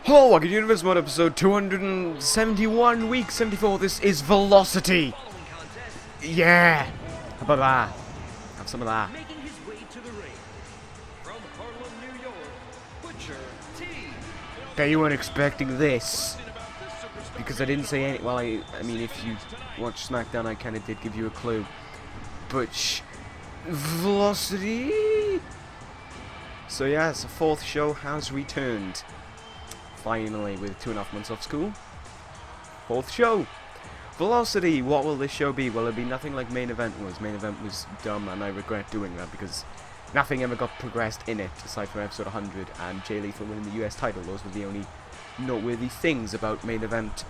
Hello, Wiki Universe Mod episode 271, week 74. This is Velocity. Yeah. How about that? Have some of that. Making his way to the ring from Harlem, New York, Butcher T. Bet you weren't expecting this. Because I didn't say any. Well, I mean, if you watch SmackDown, I kind of did give you a clue. But Velocity. So yes, the fourth show has returned. Finally, with 2.5 months off school. Fourth show. Velocity. What will this show be? Well, it'll be nothing like Main Event was. Main Event was dumb, and I regret doing that because nothing ever got progressed in it, aside from episode 100 and Jay Lethal winning the US title. Those were the only noteworthy things about Main Event.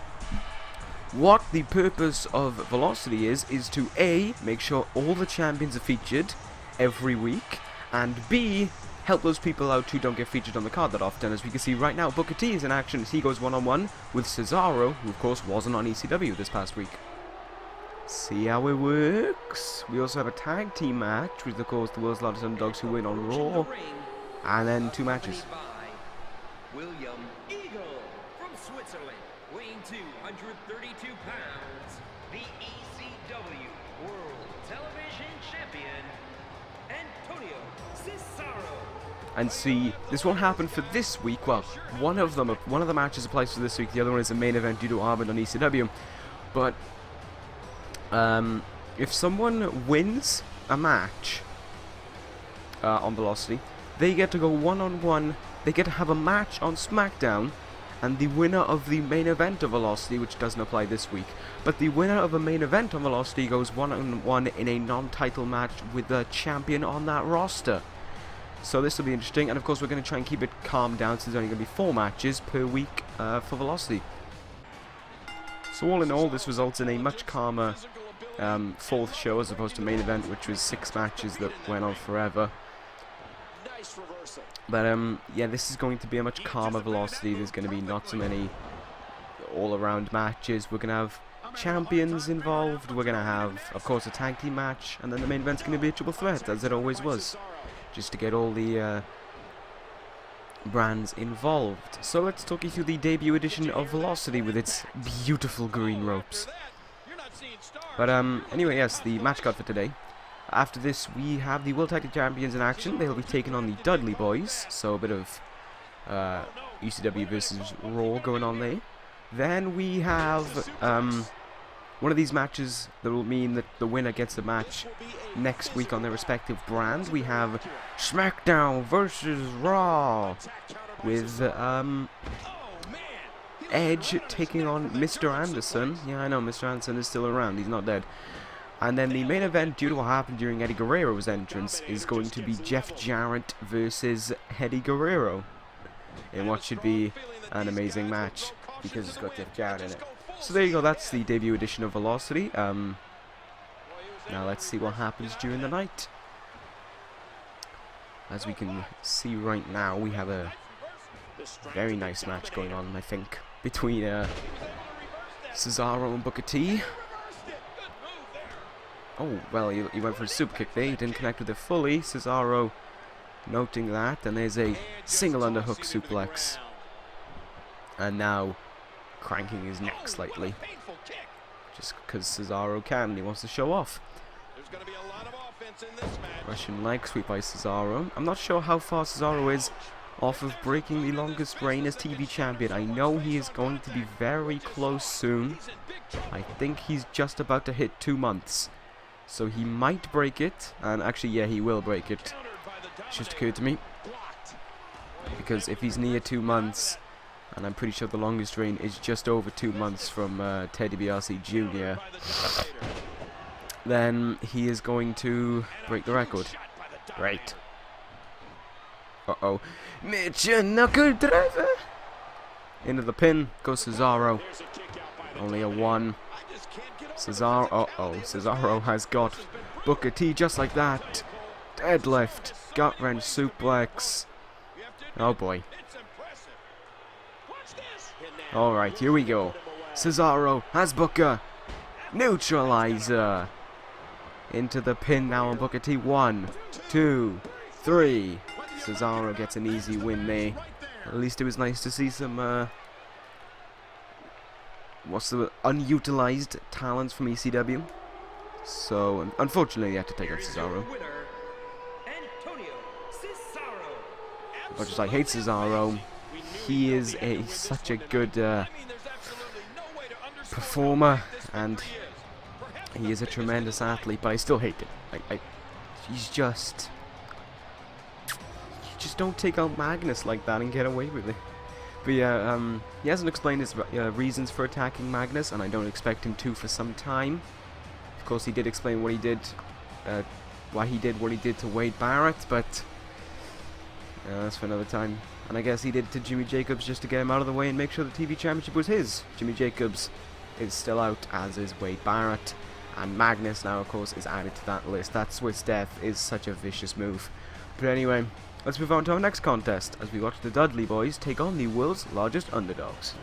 What the purpose of Velocity is to A, make sure all the champions are featured every week, and B, help those people out who don't get featured on the card that often. As we can see right now, Booker T is in action as he goes one-on-one with Cesaro, who of course wasn't on ECW this past week. See how it works. We also have a tag team match with, of course, the world's largest underdogs who win on Raw, and then 2 matches. William Eagle from Switzerland, weighing 232 pounds, the ECW World Television Champion, Antonio Cesaro. And see, this won't happen for this week. Well, one of the matches applies for this week. The other one is a main event due to Armand on ECW. But if someone wins a match on Velocity, they get to go one-on-one. They get to have a match on SmackDown, and the winner of the main event of Velocity, which doesn't apply this week, but the winner of a main event on Velocity goes one-on-one in a non-title match with the champion on that roster. So this will be interesting, and of course we're going to try and keep it calm down, so there's only going to be 4 matches per week for Velocity. So all in all, this results in a much calmer 4th show as opposed to main event, which was 6 matches that went on forever. But yeah, this is going to be a much calmer Velocity. There's going to be not so many all-around matches. We're going to have champions involved. We're going to have, of course, a tag team match, and then the main event's going to be a triple threat, as it always was, just to get all the brands involved. So let's talk you through the debut edition of Velocity with its beautiful green ropes. But anyway, yes, the match card for today. After this, we have the World Tag Team Champions in action. They'll be taking on the Dudley Boyz, so a bit of ECW versus Raw going on there. Then we have one of these matches that will mean that the winner gets a match next week on their respective brands. We have SmackDown versus Raw with Edge taking on Mr. Anderson. Yeah, I know, Mr. Anderson is still around. He's not dead. And then the main event, due to what happened during Eddie Guerrero's entrance, is going to be Jeff Jarrett versus Eddie Guerrero, in what should be an amazing match, because it's got Jeff Jarrett in it. So there you go, that's the debut edition of Velocity. Now let's see what happens during the night. As we can see right now, we have a very nice match going on, I think, between Cesaro and Booker T. Oh, well, he went for a super kick there. He didn't connect with it fully. Cesaro noting that. And there's a single underhook suplex. And now cranking his neck slightly. Just because Cesaro can. He wants to show off. Russian leg sweep by Cesaro. I'm not sure how far Cesaro is off of breaking the longest reign as TV champion. I know he is going to be very close soon. I think he's just about to hit 2 months. So he might break it, and actually, yeah, he will break it. It just occurred to me. Because if he's near 2 months, and I'm pretty sure the longest reign is just over 2 months from Teddy DiBiase Jr., then he is going to break the record. Great. Uh-oh. Major knuckle driver! Into the pin goes Cesaro. Only a 1. Cesaro, Cesaro has got Booker T just like that. Deadlift, gut wrench suplex. Oh boy. Alright, here we go. Cesaro has Booker. Neutralizer. Into the pin now on Booker T. 1, 2, 3. Cesaro gets an easy win there. At least it was nice to see some what's the unutilized talents from ECW. So unfortunately, he had to take out Cesaro. As much as I hate Cesaro, he is such a good performer, and he is a tremendous athlete. But I still hate it. He's just. You just don't take out Magnus like that and get away with it. But yeah, he hasn't explained his reasons for attacking Magnus, and I don't expect him to for some time. Of course, he did explain what he did, why he did what he did to Wade Barrett, but that's for another time. And I guess he did to Jimmy Jacobs just to get him out of the way and make sure the TV Championship was his. Jimmy Jacobs is still out, as is Wade Barrett, and Magnus now, of course, is added to that list. That Swiss Death is such a vicious move. But anyway, let's move on to our next contest as we watch the Dudley Boyz take on the world's largest underdogs.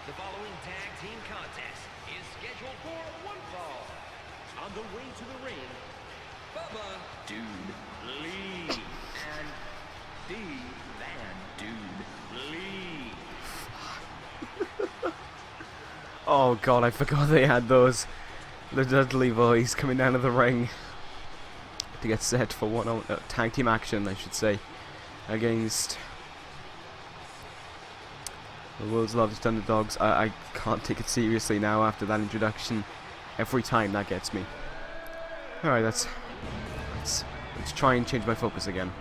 The following tag team contest is scheduled for one fall. On the way to the ring, Bubba Dudley and Dudley. Oh god, I forgot they had those. The Dudley Boyz coming down to the ring to get set for one tag team action, I should say, against the world's largest underdogs. I can't take it seriously now after that introduction. Every time that gets me. Alright, let's try and change my focus again.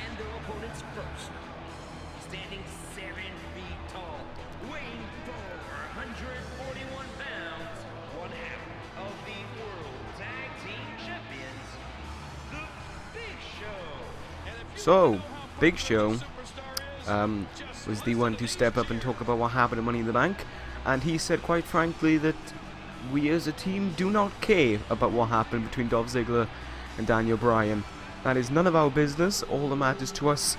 And their opponents first. Standing 7 feet tall, weighing 441 pounds, one half of the World Tag Team Champions, The Big Show. So, Big Show was the one to step up and talk about what happened at Money in the Bank, and he said quite frankly that we as a team do not care about what happened between Dolph Ziggler and Daniel Bryan. That is none of our business. All that matters to us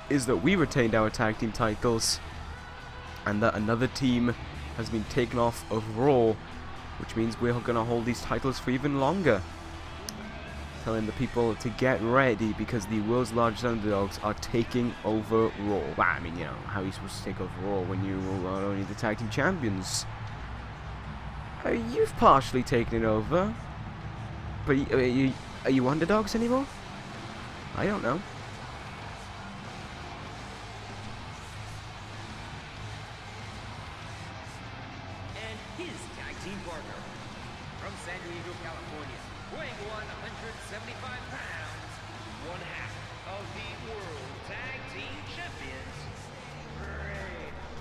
is that we retained our tag team titles and that another team has been taken off of Raw, which means we're going to hold these titles for even longer. Telling the people to get ready because the world's largest underdogs are taking over Raw. Well, I mean, you know, how are you supposed to take over Raw when you are only the tag team champions? You've partially taken it over, but are you underdogs anymore? I don't know. And his tag team partner, from San Diego, California, weighing 175 pounds, one half of the World Tag Team Champions,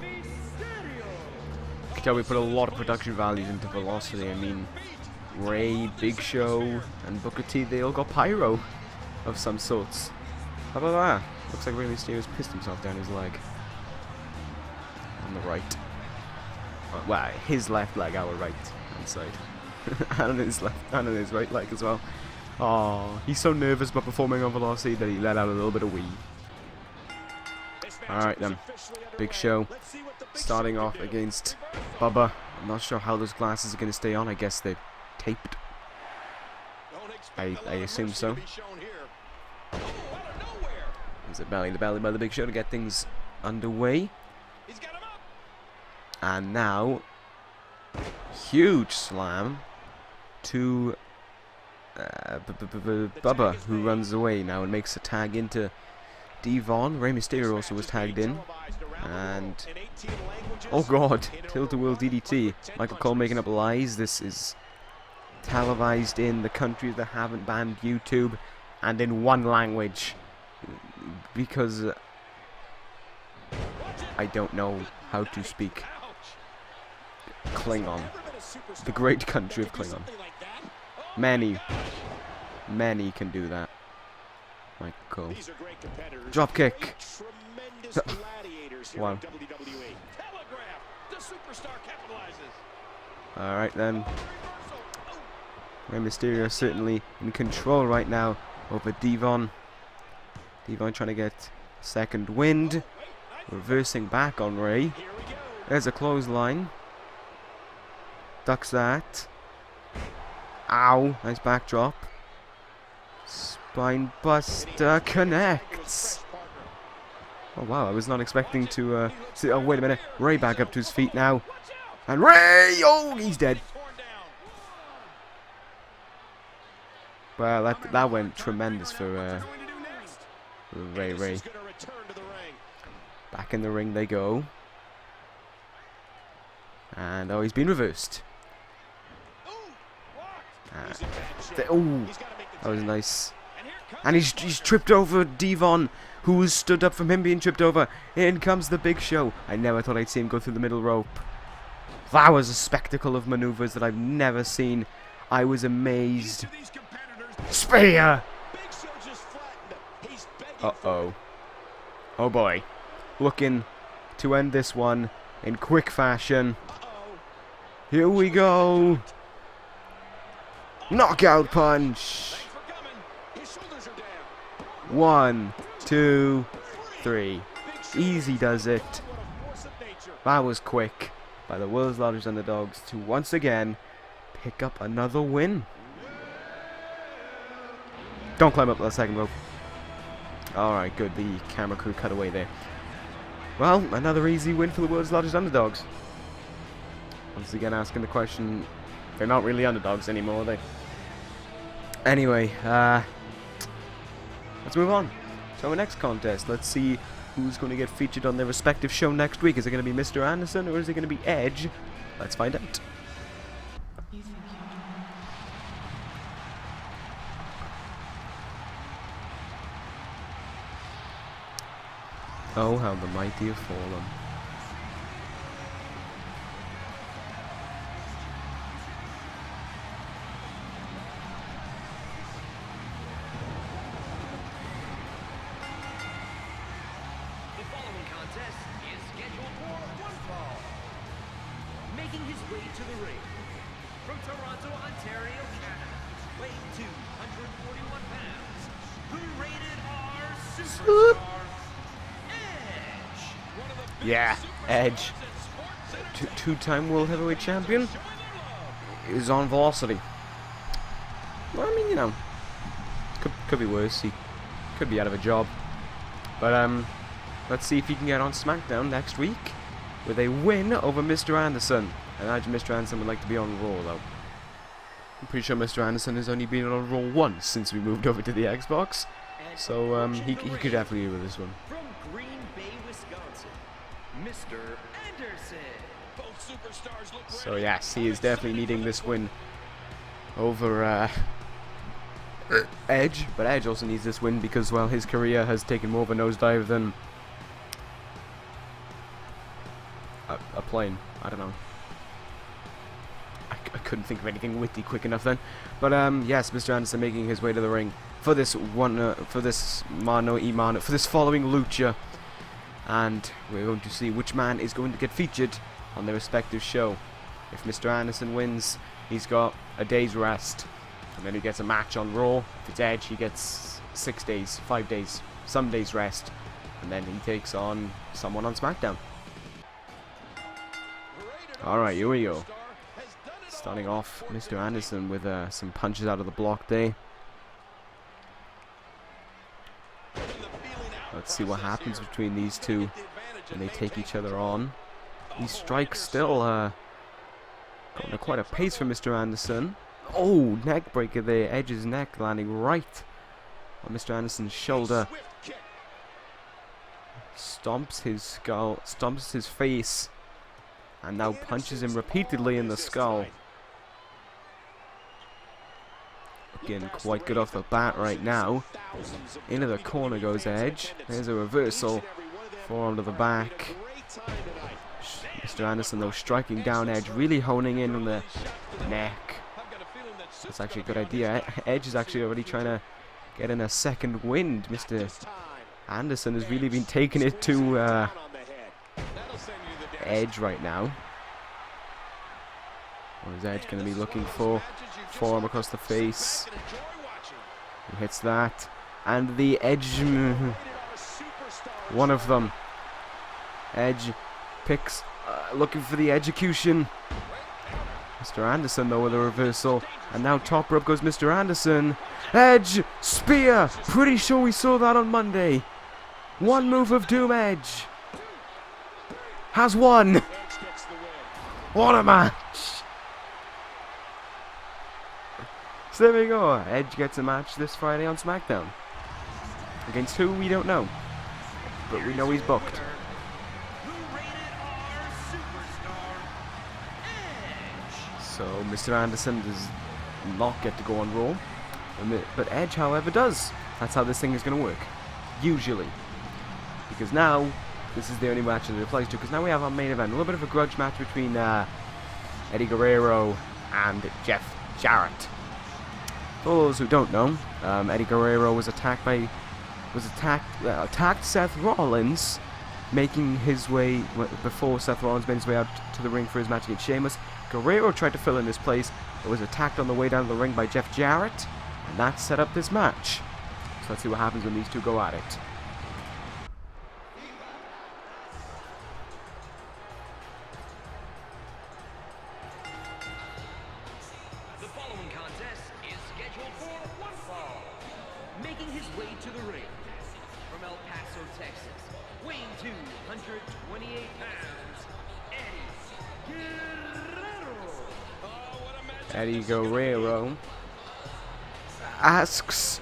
Rey Mysterio. You can tell we put a lot of production values into Velocity. I mean, Ray, Big Show, and Booker T, they all got pyro of some sorts. How about that? Looks like Rey Mysterio's pissed himself down his leg. On the right. Well, his left leg, our right hand side. and on his right leg as well. Oh, he's so nervous about performing on Velocity that he let out a little bit of wee. Alright then, Big Show starting off against Bubba. I'm not sure how those glasses are going to stay on. I guess they're taped. I assume so. There's a belly to belly by the Big Show to get things underway. And now, huge slam to Bubba, who runs away now and makes a tag into Devon. Rey Mysterio also was tagged in. And oh god, tilt-a-whirl DDT. Michael Cole making up lies. This is televised in the countries that haven't banned YouTube and in one language, because I don't know how to speak Klingon, the great country of Klingon. Many can do that. Michael. Drop kick. Wow. Alright then. Rey Mysterio certainly in control right now over Devon. Devon trying to get second wind. Reversing back on Rey. There's a clothesline. Ducks that. Ow. Nice backdrop. Spine buster connects. Oh wow, I was not expecting to see. Oh wait a minute. Ray back up to his feet now. And Ray! Oh, he's dead. Well, that went tremendous for Ray. Back in the ring they go. And oh, he's been reversed. Oh, that was nice. And he's tripped over Devon, who stood up from him being tripped over. In comes the Big Show. I never thought I'd see him go through the middle rope. That was a spectacle of maneuvers that I've never seen. I was amazed. Spear! Uh-oh. Oh boy. Looking to end this one in quick fashion. Here we go. Knockout punch. 1, 2, 3. Easy does it. That was quick by the world's largest underdogs to once again pick up another win. Don't climb up that second rope. Alright, good. The camera crew cut away there. Well, another easy win for the world's largest underdogs. Once again, asking the question, they're not really underdogs anymore, are they? Anyway, let's move on to our next contest. Let's see who's going to get featured on their respective show next week. Is it going to be Mr. Anderson or is it going to be Edge? Let's find out. Oh, how the mighty have fallen. The following contest is scheduled for one fall. Making his way to the ring from Toronto, Ontario, Canada, weighing 241 pounds, the rated R superstar. Yeah, Edge, two-time World Heavyweight Champion, is on velocity. Well, I mean, you know, could be worse. He could be out of a job. But let's see if he can get on SmackDown next week with a win over Mr. Anderson. I imagine Mr. Anderson would like to be on Raw, though. I'm pretty sure Mr. Anderson has only been on Raw once since we moved over to the Xbox. So he could definitely do with this one. Mr. Anderson. Both superstars look ready. So yes, he is definitely needing this win over Edge, but Edge also needs this win because, well, his career has taken more of a nosedive than a plane. I don't know. I couldn't think of anything witty quick enough then. But yes, Mr. Anderson making his way to the ring for this one, for this mano y mano, for this following lucha. And we're going to see which man is going to get featured on their respective show. If Mr. Anderson wins, he's got a day's rest. And then he gets a match on Raw. If it's Edge, he gets 6 days, 5 days, some days rest. And then he takes on someone on SmackDown. Alright, here we go. Starting off, Mr. Anderson with some punches out of the block there. Let's see what happens between these two when they take each other on. These strikes still going at quite a pace for Mr. Anderson. Oh, neck breaker there. Edge's neck landing right on Mr. Anderson's shoulder. Stomps his skull, stomps his face, and now punches him repeatedly in the skull. Again, quite good off the bat right now. Into the corner goes Edge. There's a reversal. Forearm to the back. Mr. Anderson, though, striking down Edge, really honing in on the neck. That's actually a good idea. Edge is actually already trying to get in a second wind. Mr. Anderson has really been taking it to Edge right now. What is Edge going to be looking for? Forearm across the face. He hits that. And the Edge... one of them. Edge picks... looking for the execution. Mr. Anderson, though, with a reversal. And now top rope goes Mr. Anderson. Edge, spear. Pretty sure we saw that on Monday. One move of doom. Edge has won. What a match. So there we go. Edge gets a match this Friday on SmackDown. Against who, we don't know. But we know he's booked. So Mr. Anderson does not get to go on Raw. But Edge, however, does. That's how this thing is going to work. Usually. Because now, this is the only match that it applies to. Because now we have our main event. A little bit of a grudge match between Eddie Guerrero and Jeff Jarrett. For those who don't know, Eddie Guerrero was attacked Seth Rollins, making his way before Seth Rollins made his way out to the ring for his match against Sheamus. Guerrero tried to fill in his place, but was attacked on the way down to the ring by Jeff Jarrett, and that set up this match. So let's see what happens when these two go at it. The following contest is scheduled for one fall. Making his way to the ring from El Paso, Texas, weighing 228 pounds, Eddie Guerrero. Eddie Guerrero asks,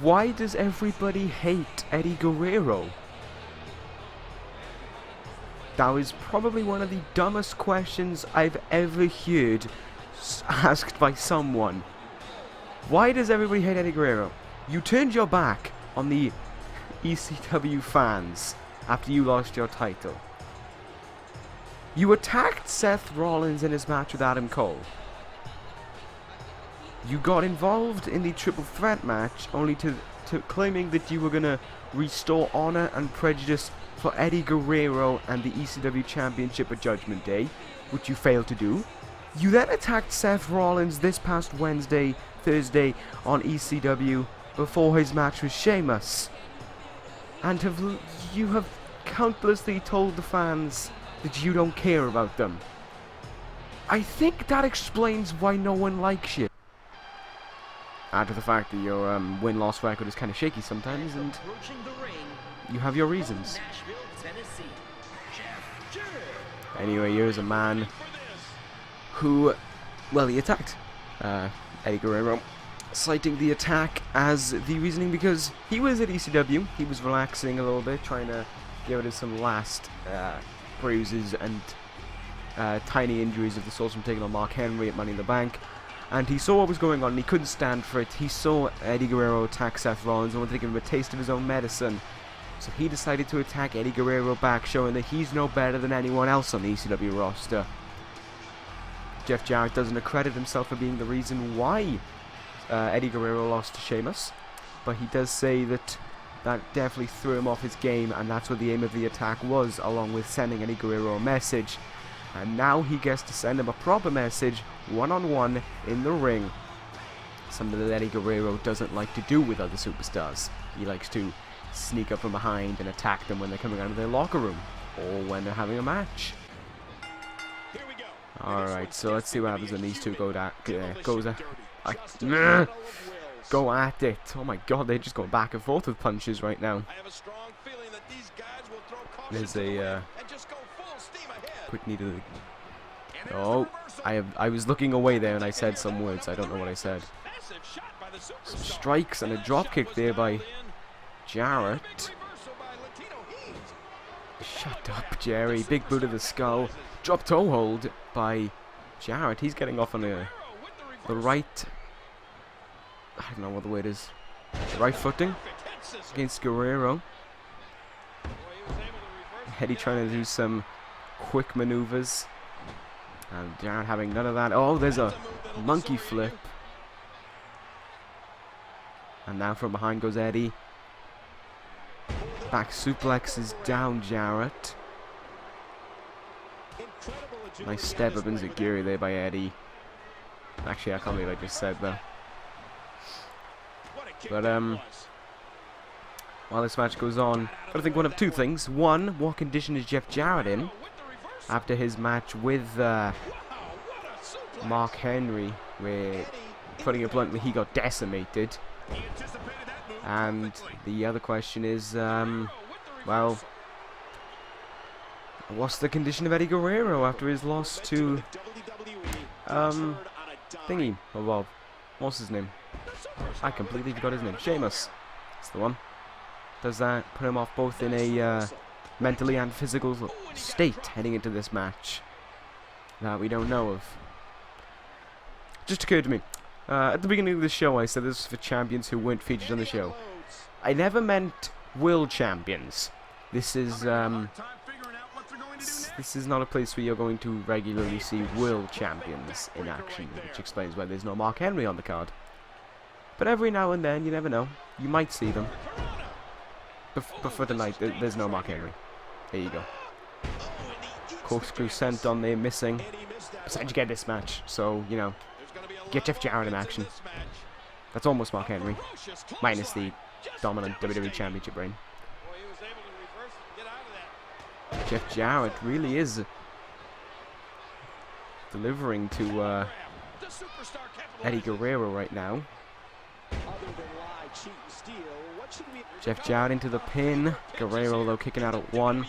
why does everybody hate Eddie Guerrero? That was probably one of the dumbest questions I've ever heard asked by someone. Why does everybody hate Eddie Guerrero? You turned your back on the ECW fans after you lost your title. You attacked Seth Rollins in his match with Adam Cole. You got involved in the triple threat match only to claiming that you were going to restore honor and prejudice for Eddie Guerrero and the ECW Championship at Judgment Day, which you failed to do. You then attacked Seth Rollins this past Thursday on ECW before his match with Sheamus. And you have countlessly told the fans that you don't care about them. I think that explains why no one likes you. Add to the fact that your win-loss record is kind of shaky sometimes, and you have your reasons. Anyway, here's a man who, well, he attacked Eddie Guerrero, citing the attack as the reasoning because he was at ECW, he was relaxing a little bit, trying to get rid of some last bruises and tiny injuries of the sort from taking on Mark Henry at Money in the Bank. And he saw what was going on and he couldn't stand for it. He saw Eddie Guerrero attack Seth Rollins and wanted to give him a taste of his own medicine. So he decided to attack Eddie Guerrero back, showing that he's no better than anyone else on the ECW roster. Jeff Jarrett doesn't accredit himself for being the reason why Eddie Guerrero lost to Sheamus, but he does say that that definitely threw him off his game, and that's what the aim of the attack was, along with sending Eddie Guerrero a message. And now he gets to send him a proper message, one-on-one, in the ring. Something that Eddie Guerrero doesn't like to do with other superstars. He likes to sneak up from behind and attack them when they're coming out of their locker room, or when they're having a match. Alright, so let's see what happens when these two go at it. Oh my god, they're just going back and forth with punches right now. There's a quick knee to the... Oh, I was looking away there and I said some words. I don't know what I said. Some strikes and a drop kick there by Jarrett. Shut up, Jerry. Big boot of the skull. Drop toe hold by Jarrett. He's getting off on the right... I don't know what the word is. The right footing against Guerrero. Eddie trying to do some quick maneuvers. And Jarrett having none of that. Oh, there's a monkey flip. And now from behind goes Eddie. Back suplexes down Jarrett. Nice step up into Geary there by Eddie. Actually, I can't believe I just said that. But while this match goes on, gotta think one of two things. One, what condition is Jeff Jarrett in after his match with Mark Henry, where, putting it bluntly, he got decimated. And the other question is, well, what's the condition of Eddie Guerrero after his loss to, thingy, well, what's his name? I completely forgot his name. Sheamus. That's the one. Does that put him off both in a mentally and physical state heading into this match that we don't know of? Just occurred to me. At the beginning of the show I said this was for champions who weren't featured on the show. I never meant world champions. This is not a place where you're going to regularly see world champions in action, which explains why there's no Mark Henry on the card. But every now and then, you never know, you might see them. But for tonight, there's no Mark Henry. There you go. Corkscrew sent on there, missing. Besides, you get this match, so, you know, get Jeff Jarrett in action. That's almost Mark Henry, minus the dominant WWE Championship reign. Jeff Jarrett really is delivering to Eddie Guerrero right now. Jeff Jarrett into the pin. Guerrero, though, kicking out at 1.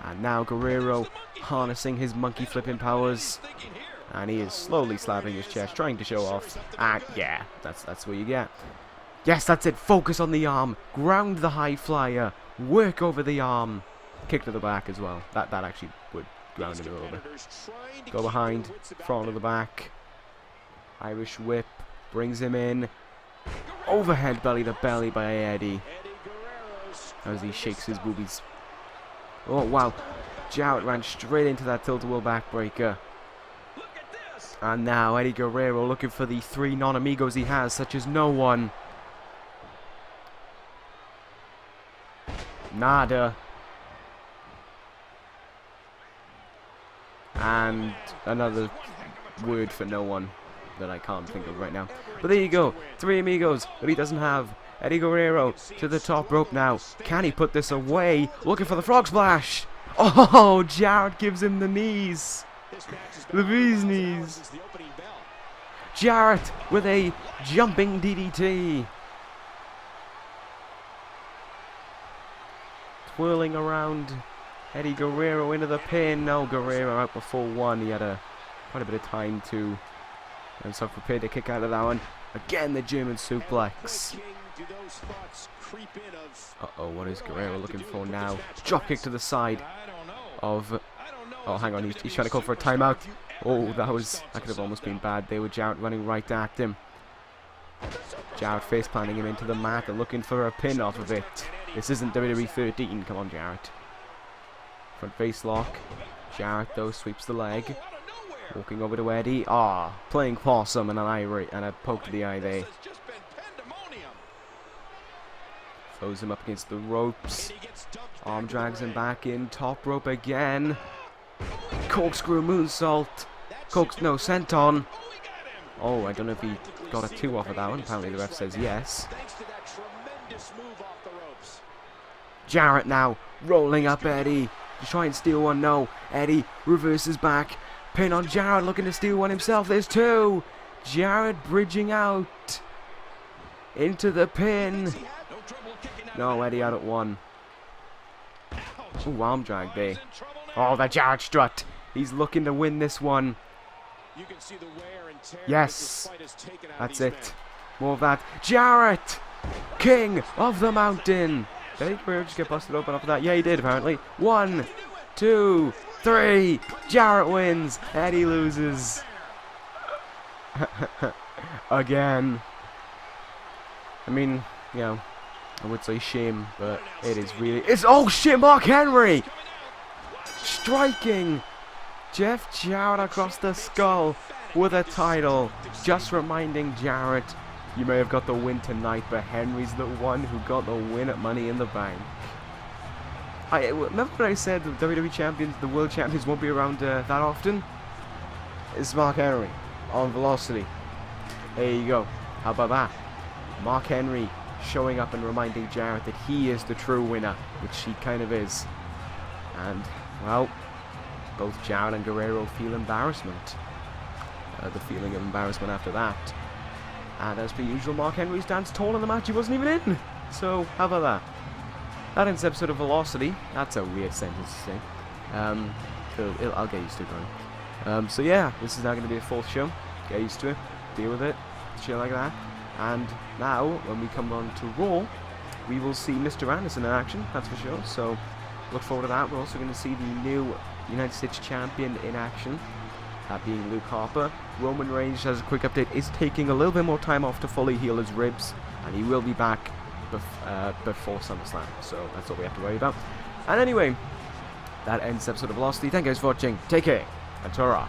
And now Guerrero harnessing his monkey flipping powers. And he is slowly slapping his chest, trying to show off. And yeah, that's what you get. Yes, that's it. Focus on the arm. Ground the high flyer. Work over the arm. Kick to the back as well. That actually would ground him a little bit. Go behind. Front of the back. Irish whip. Brings him in. Overhead belly to belly by Eddie as he shakes his boobies. Oh wow, Jarrett ran straight into that tilt-a-whirl backbreaker. And now Eddie Guerrero looking for the 3 non-amigos he has, such as no one. Nada. And another word for no one that I can't think of right now. But there you go. 3 amigos that he doesn't have. Eddie Guerrero to the top rope now. Can he put this away? Looking for the frog splash. Oh, Jarrett gives him the knees. The bee's knees. Jarrett with a jumping DDT. Twirling around Eddie Guerrero into the pin. No, Guerrero out before 1. He had quite a bit of time to himself prepared to kick out of that one. Again, the German suplex. Uh-oh, what is Guerrero looking for now? Drop kick to the side of... Oh, hang on, he's trying to call for a timeout. Oh, that could have almost been bad. They were Jarrett running right at him. Jarrett face planting him into the mat and looking for a pin off of it. This isn't WWE 13. Come on, Jarrett. Front face lock. Jarrett, though, sweeps the leg. Walking over to Eddie. Ah, playing possum and a poke to the eye there. Throws him up against the ropes. Arm drags him back in. Top rope again. Corkscrew moonsault. No, senton. Oh, I don't know if he got a 2 off of that one. Apparently the ref says yes. Jarrett now rolling up Eddie. To try and steal one. No. Eddie reverses back. Pin on Jarrett, looking to steal one himself. There's 2. Jarrett bridging out into the pin. No, Eddie out at 1. Ooh, arm drag there. Oh, that Jarrett strut. He's looking to win this one. Yes, that's it. More of that. Jarrett, king of the mountain. Did Eddie Guerrero just get busted open off of that? Yeah, he did apparently. 1, 2, 3. Jarrett wins. Eddie loses. Again. I mean, you know, I would say shame, but it is really... Oh shit, Mark Henry! Striking Jeff Jarrett across the skull with a title. Just reminding Jarrett, you may have got the win tonight, but Henry's the one who got the win at Money in the Bank. I remember when I said the WWE champions, the world champions won't be around that often? It's Mark Henry on Velocity. There you go. How about that? Mark Henry showing up and reminding Jarrett that he is the true winner, which he kind of is. And, well, both Jarrett and Guerrero feel embarrassment. the feeling of embarrassment after that. And as per usual, Mark Henry stands tall in the match. He wasn't even in. So how about that? That ends episode of Velocity. That's a weird sentence to say. I'll get used to it, going. So yeah, this is now going to be a 4th show. Get used to it. Deal with it. Shit like that. And now, when we come on to Raw, we will see Mr. Anderson in action. That's for sure. So look forward to that. We're also going to see the new United States Champion in action. That being Luke Harper. Roman Reigns, as a quick update, is taking a little bit more time off to fully heal his ribs. And he will be back before SummerSlam. So that's all we have to worry about. And anyway, that ends episode of Velocity. Thank you guys for watching. Take care. And ta-ra.